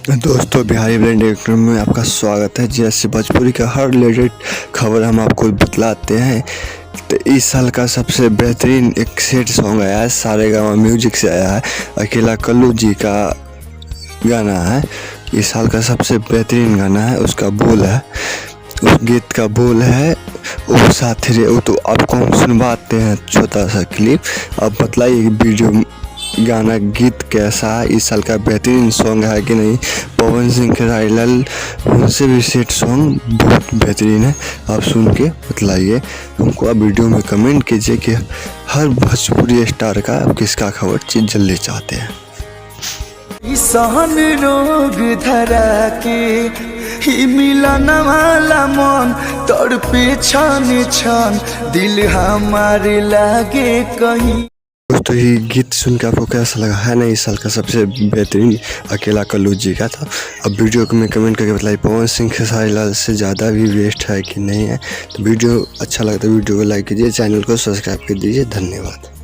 दोस्तों, Bihari brand director में आपका स्वागत है। जैसे भोजपुरी का हर रिलेटेड खबर हम आपको बतलाते हैं। तो इस साल का सबसे बेहतरीन एक सेट सॉन्ग आया है, सारेगामा म्यूजिक से आया है। अकेला कल्लू जी का गाना है। इस साल का सबसे बेहतरीन गाना है। उसका बोल है, उस गीत का बोल है ओ साथी रे। वो तो आपको हम सुनवाते हैं छोटा सा क्लिप। आप बतलाइए वीडियो गाना गीत कैसा है, इस साल का बेहतरीन सॉन्ग है कि नहीं। पवन सिंह के राइलाल उनसे भी सेट सॉन्ग बहुत बेहतरीन है। आप सुन के बतलाइए हमको। आप वीडियो में कमेंट कीजिए कि हर भोजपुरी स्टार का आप किसका खबर चीज जल्दी चाहते हैं। सहन रोग धरा के ही मिलन वाला मन तड़पे छन छन दिल हमारे लागे कहीं। दोस्तों, ये गीत सुन के आपको कैसा लगा है ना। इस साल का सबसे बेहतरीन अकेला कल्लू जी का था। अब वीडियो को में कमेंट करके बताइए पवन सिंह खेसारी से ज़्यादा भी बेस्ट है कि नहीं है। तो वीडियो अच्छा लगता है वीडियो को लाइक कीजिए, चैनल को सब्सक्राइब कर दीजिए। धन्यवाद।